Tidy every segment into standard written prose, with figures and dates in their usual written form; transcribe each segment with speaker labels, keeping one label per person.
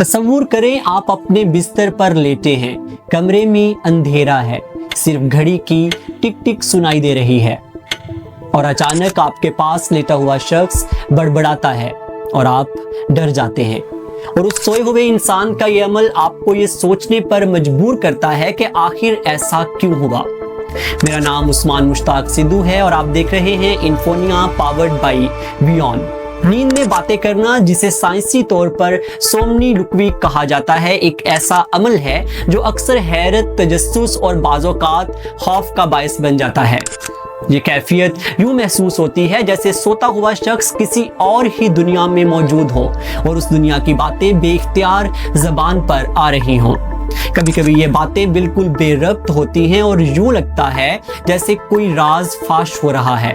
Speaker 1: تصور کریں آپ اپنے بستر پر لیٹے ہیں، کمرے میں اندھیرا ہے، صرف گھڑی کی ٹک ٹک سنائی دے رہی ہے، اور اچانک آپ کے پاس لیٹا ہوا شخص بڑبڑاتا ہے اور آپ ڈر جاتے ہیں۔ اور اس سوئے ہوئے انسان کا یہ عمل آپ کو یہ سوچنے پر مجبور کرتا ہے کہ آخر ایسا کیوں ہوا۔ میرا نام عثمان مشتاق سدھو ہے اور آپ دیکھ رہے ہیں انفونیا پاورڈ بائی ویون۔ نیند میں باتیں کرنا، جسے سائنسی طور پر سومنیلوکوی کہا جاتا ہے، ایک ایسا عمل ہے جو اکثر حیرت، تجسس اور بعض اوقات خوف کا باعث بن جاتا ہے۔ یہ کیفیت یوں محسوس ہوتی ہے جیسے سوتا ہوا شخص کسی اور ہی دنیا میں موجود ہو اور اس دنیا کی باتیں بے اختیار زبان پر آ رہی ہوں۔ کبھی کبھی یہ باتیں بالکل بے ربط ہوتی ہیں اور یوں لگتا ہے جیسے کوئی راز فاش ہو رہا ہے۔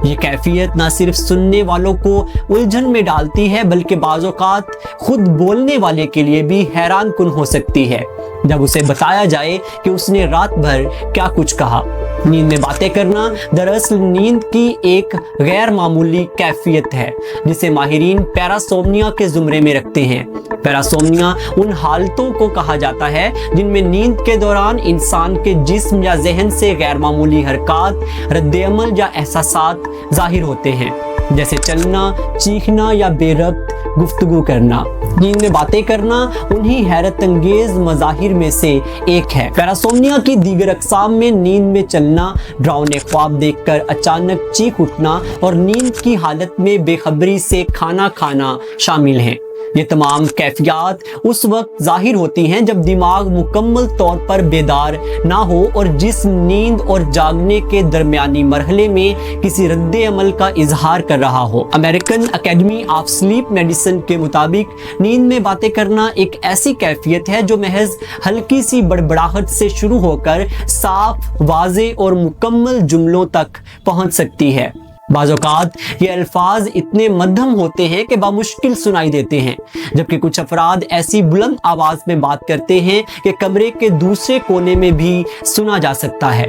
Speaker 1: یہ کیفیت نہ صرف سننے والوں کو الجھن میں ڈالتی ہے بلکہ بعض اوقات خود بولنے والے کے لیے بھی حیران کن ہو سکتی ہے جب اسے بتایا جائے کہ اس نے رات بھر کیا کچھ کہا۔ نیند میں باتیں کرنا دراصل نیند کی ایک غیر معمولی کیفیت ہے جسے ماہرین پیراسومنیا کے زمرے میں رکھتے ہیں۔ پیراسومنیا ان حالتوں کو کہا جاتا ہے جن میں نیند کے دوران انسان کے جسم یا ذہن سے غیر معمولی حرکات، رد عمل یا احساسات ظاہر ہوتے ہیں، جیسے چلنا، چیخنا یا بے ربط گفتگو کرنا۔ نیند میں باتیں کرنا انہی حیرت انگیز مظاہر میں سے ایک ہے۔ پیراسومنیا کی دیگر اقسام میں نیند میں چلنا، ڈراؤنے خواب دیکھ کر اچانک چیخ اٹھنا اور نیند کی حالت میں بے خبری سے کھانا کھانا شامل ہیں۔ یہ تمام کیفیات اس وقت ظاہر ہوتی ہیں جب دماغ مکمل طور پر بیدار نہ ہو اور جسم نیند اور جاگنے کے درمیانی مرحلے میں کسی رد عمل کا اظہار کر رہا ہو۔ American academy of sleep medicine کے مطابق نیند میں باتیں کرنا ایک ایسی کیفیت ہے جو محض ہلکی سی بڑبڑاہٹ سے شروع ہو کر صاف، واضح اور مکمل جملوں تک پہنچ سکتی ہے۔ بعض اوقات یہ الفاظ اتنے مدھم ہوتے ہیں کہ بامشکل سنائی دیتے ہیں، جبکہ کچھ افراد ایسی بلند آواز میں بات کرتے ہیں کہ کمرے کے دوسرے کونے میں بھی سنا جا سکتا ہے۔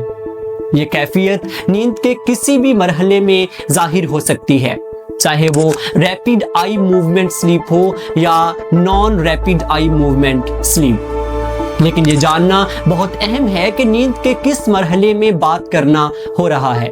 Speaker 1: یہ کیفیت نیند کے کسی بھی مرحلے میں ظاہر ہو سکتی ہے، چاہے وہ ریپڈ آئی موومنٹ سلیپ ہو یا naan rapid eye movement sleep. لیکن یہ جاننا بہت اہم ہے کہ نیند کے کس مرحلے میں بات کرنا ہو رہا ہے،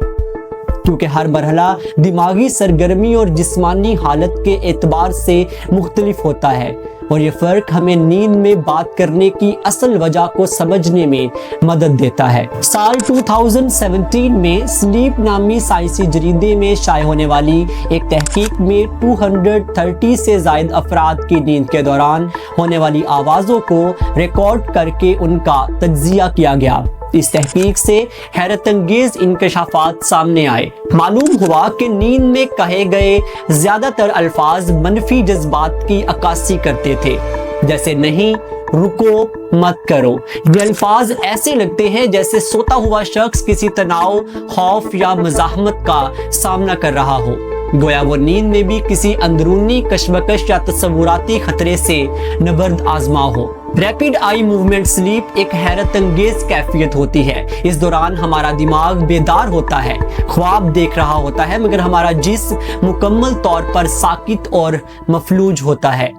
Speaker 1: کیونکہ ہر مرحلہ دماغی سرگرمی اور جسمانی حالت کے اعتبار سے مختلف ہوتا ہے، اور یہ فرق ہمیں نیند میں بات کرنے کی اصل وجہ کو سمجھنے میں مدد دیتا ہے۔ سال 2017 میں سلیپ نامی سائنسی جریدے میں شائع ہونے والی ایک تحقیق میں 230 سے زائد افراد کی نیند کے دوران ہونے والی آوازوں کو ریکارڈ کر کے ان کا تجزیہ کیا گیا۔ اس تحقیق سے حیرت انگیز انکشافات سامنے آئے۔ معلوم ہوا کہ نیند میں کہے گئے زیادہ تر الفاظ منفی جذبات کی عکاسی کرتے تھے، جیسے نہیں، رکو، مت کرو۔ یہ الفاظ ایسے لگتے ہیں جیسے سوتا ہوا شخص کسی تناؤ، خوف یا مزاحمت کا سامنا کر رہا ہو، گویا وہ نیند میں بھی کسی اندرونی کشمکش یا تصوراتی خطرے سے نبرد آزما ہو۔ ریپڈ آئی موومنٹ سلیپ ایک حیرت انگیز کیفیت ہوتی ہے۔ اس دوران ہمارا دماغ بیدار ہوتا ہے، خواب دیکھ رہا ہوتا ہے، مگر ہمارا جسم مکمل طور پر ساکت اور مفلوج ہوتا ہے۔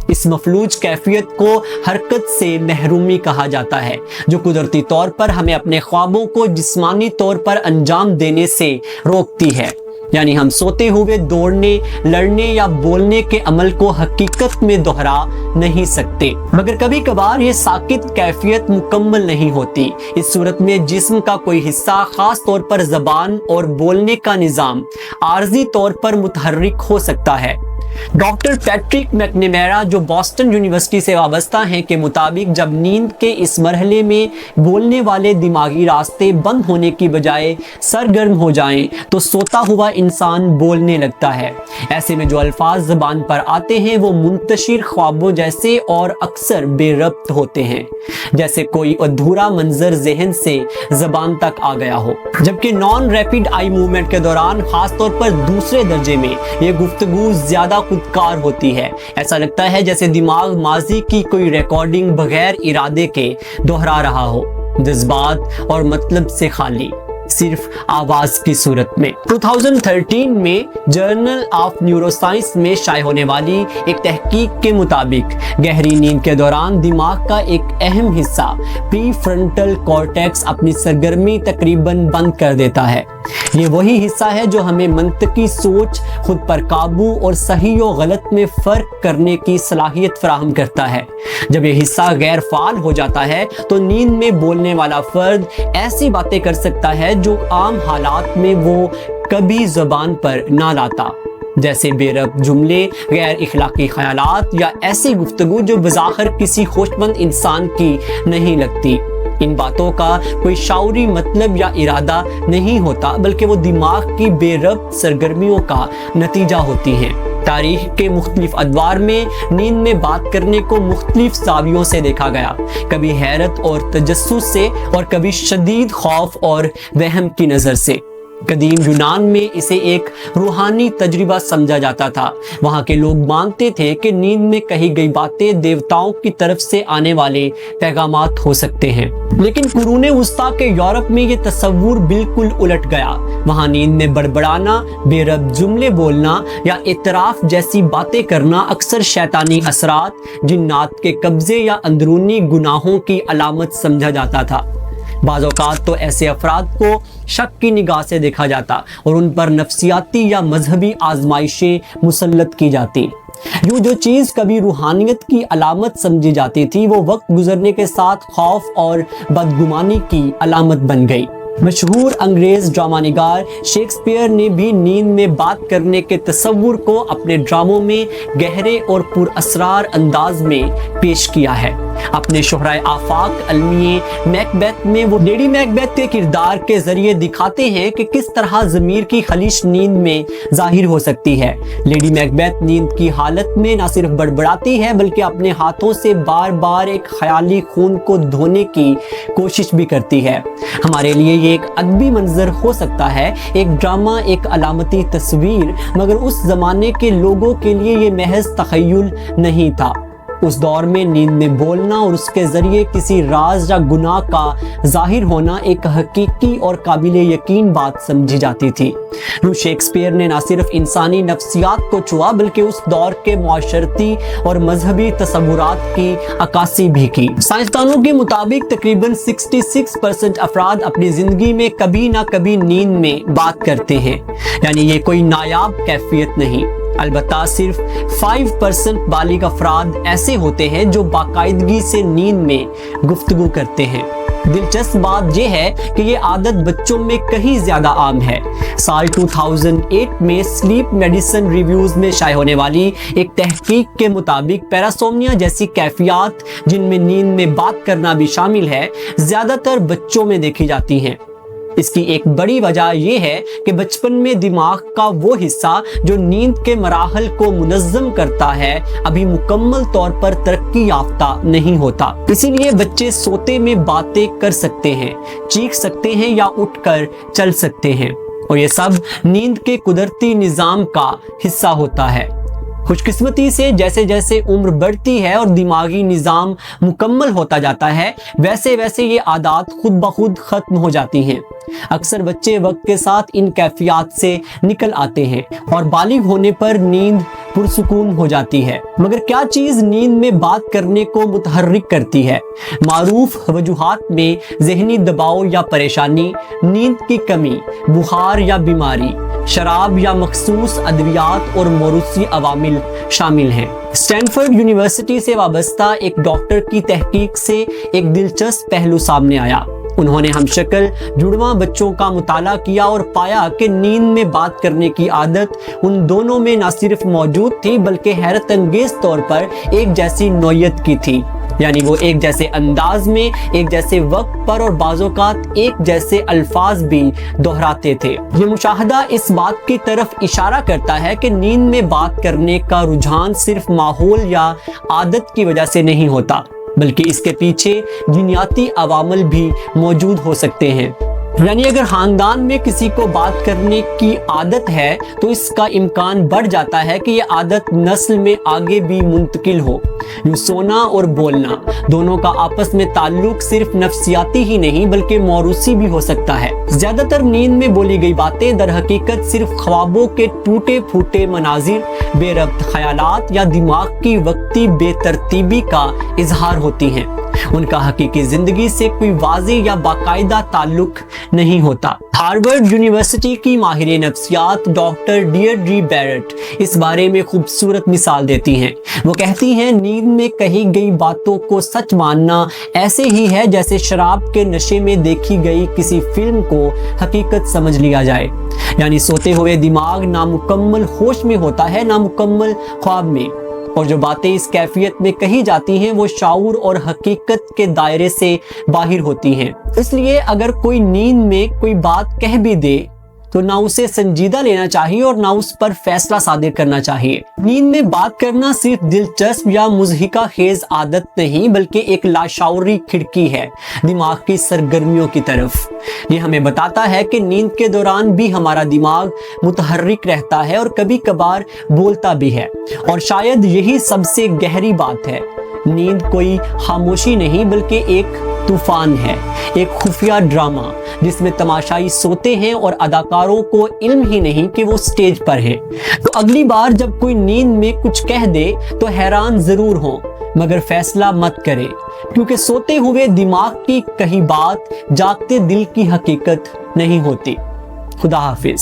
Speaker 1: اس مفلوج کیفیت کو حرکت سے محرومی کہا جاتا ہے، جو قدرتی طور پر ہمیں اپنے خوابوں کو جسمانی طور پر انجام دینے سے روکتی ہے۔ یعنی ہم سوتے ہوئے دوڑنے، لڑنے یا بولنے کے عمل کو حقیقت میں دہرا نہیں سکتے۔ مگر کبھی کبھار یہ ساکت کیفیت مکمل نہیں ہوتی۔ اس صورت میں جسم کا کوئی حصہ، خاص طور پر زبان اور بولنے کا نظام، عارضی طور پر متحرک ہو سکتا ہے۔ ڈاکٹر پیٹرک میکنیمیرا جو بوسٹن یونیورسٹی سے وابستہ ہیں کے مطابق جب نیند کے اس مرحلے میں بولنے والے دماغی راستے بند ہونے کی بجائے سرگرم ہو جائیں تو سوتا ہوا انسان بولنے لگتا ہے۔ ایسے میں جو الفاظ زبان پر آتے ہیں وہ منتشر خوابوں جیسے اور اکثر بے ربط ہوتے ہیں، جیسے کوئی ادھورا منظر ذہن سے زبان تک آ گیا ہو۔ جبکہ نان ریپڈ آئی موومنٹ کے دوران، خاص طور پر دوسرے درجے میں، یہ گفتگو زیادہ خودکار ہوتی ہے۔ ایسا لگتا ہے جیسے دماغ ماضی کی کوئی ریکارڈنگ بغیر ارادے کے دہرا رہا ہو، جذبات اور مطلب سے خالی۔ सिर्फ आवाज की सूरत में। 2013 में जर्नल ऑफ न्यूरोसाइंस में शाये होने वाली एक तहकीक के मुताबिक गहरी नींद के दौरान दिमाग का एक अहम हिस्सा प्रीफ्रंटल कॉर्टेक्स अपनी सरगर्मी तकरीबन बंद कर देता है। ये वही हिस्सा है जो हमें मंतकी सोच, खुद पर काबू और सही और गलत में फर्क करने की सलाहियत फराहम करता है। जब ये हिस्सा गैर फाल हो जाता है तो नींद में बोलने वाला फर्द ऐसी बातें कर सकता है जो आम हालात में वो कभी ज़बान पर ना लाता, जैसे बेरब जुमले, गैर इखलाकी ख्यालात या ऐसी गुफ्तगू जो बज़ाहिर किसी होशमंद इंसान की नहीं लगती। इन बातों का कोई शाउरी मतलब या इरादा नहीं होता, बल्कि वो दिमाग की बेरब सरगर्मियों का नतीजा होती हैं। तारीख के मुख्तलिफ अदवार में नींद में बात करने को मुख्तलिफ ज़ावियों से देखा गया, कभी हैरत और तजस्सुस से और कभी शदीद खौफ और वहम की नज़र से। कदीम यूनान में इसे एक रूहानी तजर्बा समझा जाता था। वहाँ के लोग मानते थे कि नींद में कही गई बातें देवताओं की तरफ से आने वाले पैगामात हो सकते हैं। लेकिन कुरूने वस्ता के यूरोप में ये तस्वुर बिल्कुल उलट गया। वहाँ नींद में बड़बड़ाना, बेरब जुमले बोलना या इतराफ जैसी बातें करना अक्सर शैतानी असरात, जिन्नात के कब्जे या अंदरूनी गुनाहों की अलामत समझा जाता था। बाज़ औक़ात तो ऐसे अफराद को शक की निगाह से देखा जाता और उन पर नफ्सियाती या मजहबी आजमाइशें मुसल्लत की जाती। यूँ जो चीज़ कभी रूहानियत की अलामत समझी जाती थी वो वक्त गुजरने के साथ खौफ और बदगुमानी की अलामत बन गई। मशहूर अंग्रेज़ ड्रामा निगार शेक्सपियर ने भी नींद में बात करने के तस्वुर को अपने ड्रामों में गहरे और पुरअसरार अंदाज में पेश किया है। अपने शोहराए आफाक अलमिए मैकबेथ में वो लेडी मैकबेथ के किरदार के जरिए दिखाते हैं कि किस तरह ज़मीर की खलिश नींद में जाहिर हो सकती है। लेडी मैकबेथ नींद की हालत में न सिर्फ बड़बड़ाती है बल्कि अपने हाथों से बार बार एक ख्याली खून को धोने की कोशिश भी करती है। हमारे लिए ये एक अदबी मंजर हो सकता है, एक ड्रामा, एक अलामती तस्वीर, मगर उस जमाने के लोगों के लिए ये महज तखय्युल नहीं था। उस दौर में नींद में बोलना और उसके ज़रिए किसी राज या गुनाह का जाहिर होना एक हकीकी और काबिले यकीन बात समझी जाती थी। यूँ शेक्सपियर ने न सिर्फ इंसानी नफ्सियात को छुआ बल्कि उस दौर के माशरती और मजहबी तसव्वुरात की अक्कासी भी की। साइंसदानों के मुताबिक तकरीबन 66% अफराद अपनी ज़िंदगी में कभी ना कभी नींद में बात करते हैं, यानी ये कोई नायाब कैफियत नहीं। अलबत्ता सिर्फ 5% बालिग अफराद ऐसे होते हैं जो बाकायदगी से नींद में गुफ्तगू करते हैं। दिलचस्प बात यह है कि ये आदत बच्चों में कहीं ज़्यादा आम है। साल 2008 में स्लीप मेडिसिन रिव्यूज़ में शाये होने वाली एक तहकीक के मुताबिक पैरासोमनिया जैसी कैफियत, जिनमें नींद में बात करना भी शामिल है, ज़्यादातर बच्चों में देखी जाती हैं। इसकी एक बड़ी वजह यह है कि बचपन में दिमाग का वो हिस्सा जो नींद के मराहल को मुनज़्ज़म करता है अभी मुकम्मल तौर पर तरक्की याफ्ता नहीं होता। इसीलिए बच्चे सोते में बातें कर सकते हैं, चीख सकते हैं या उठकर चल सकते हैं, और ये सब नींद के कुदरती निज़ाम का हिस्सा होता है। खुशकिस्मती से जैसे जैसे उम्र बढ़ती है और दिमागी निज़ाम मुकम्मल होता जाता है, वैसे वैसे ये आदत खुद ब खुद ख़त्म हो जाती हैं। अक्सर बच्चे वक्त के साथ इन कैफियत से निकल आते हैं और बालिग होने पर नींद पुरसुकून हो जाती है। मगर क्या चीज़ नींद में बात करने को मुतहर्रिक करती है? मारूफ वजूहात में ज़हनी दबाव या परेशानी, नींद की कमी, बुखार या बीमारी, शराब या मखसूस अद्वियात और मौरूसी अवामिल शामिल हैं। स्टैनफोर्ड यूनिवर्सिटी से वाबस्ता एक डॉक्टर की तहकीक से एक दिलचस्प पहलू सामने आया। उन्होंने हमशक्ल जुड़वां बच्चों का मुताला किया और पाया कि नींद में बात करने की आदत उन दोनों में न सिर्फ मौजूद थी बल्कि हैरत अंगेज तौर पर एक जैसी नौयत की थी, यानी वो एक जैसे अंदाज में, एक जैसे वक्त पर और बाज़ोकात एक जैसे अल्फाज भी दोहराते थे। ये मुशाहदा इस बात की तरफ इशारा करता है कि नींद में बात करने का रुझान सिर्फ माहौल या आदत की वजह से नहीं होता, बल्कि इसके पीछे जीनियाती अवामिल भी मौजूद हो सकते हैं। यानी अगर खानदान में किसी को बात करने की आदत है तो इसका इम्कान बढ़ जाता है कि यह आदत नस्ल में आगे भी मुंतकिल हो। यूं सोना और बोलना दोनों का आपस में ताल्लुक सिर्फ नफ्सियाती ही नहीं बल्कि मौरूसी भी हो सकता है। ज्यादातर नींद में बोली गई बातें दर हकीकत सिर्फ ख्वाबों के टूटे फूटे मनाजिर, बेरब्त ख्यालात या दिमाग की वक्ती बेतरतीबी का इजहार होती हैं। उनका हकीकी जिंदगी से कोई वाज़ेह या बाकायदा ताल्लुक नहीं होता। हार्वर्ड यूनिवर्सिटी की माहिर नफ्सियात डॉक्टर डियर्ड्री बैरेट इस बारे में खूबसूरत मिसाल देती हैं। वो कहती हैं, नींद में कही गई बातों को सच मानना ऐसे ही है जैसे शराब के नशे में देखी गई किसी फिल्म को हकीकत समझ लिया जाए। यानी सोते हुए दिमाग नामुकम्मल होश में होता है, नामुकम्मल ख्वाब में, और जो बातें इस कैफियत में कही जाती हैं वो शाऊर और हकीकत के दायरे से बाहर होती हैं। इसलिए अगर कोई नींद में कोई बात कह भी दे तो ना उसे संजीदा लेना चाहिए और ना उस पर फैसला सादिर करना चाहिए। नींद में बात करना सिर्फ दिलचस्प या मुज़हिका खेज आदत नहीं बल्कि एक लाशऊरी खिड़की है दिमाग की सरगर्मियों की तरफ। ये हमें बताता है कि नींद के दौरान भी हमारा दिमाग मुतहर्रिक रहता है और कभी कभार बोलता भी है, और शायद यही सबसे गहरी बात है। नींद कोई खामोशी नहीं बल्कि एक तूफान है, एक खुफिया ड्रामा जिसमें तमाशाई सोते हैं और अदाकारों को इल्म ही नहीं कि वो स्टेज पर है। तो अगली बार जब कोई नींद में कुछ कह दे तो हैरान जरूर हो मगर फैसला मत करें, क्योंकि सोते हुए दिमाग की कही बात जागते दिल की हकीकत नहीं होती। खुदा हाफिज।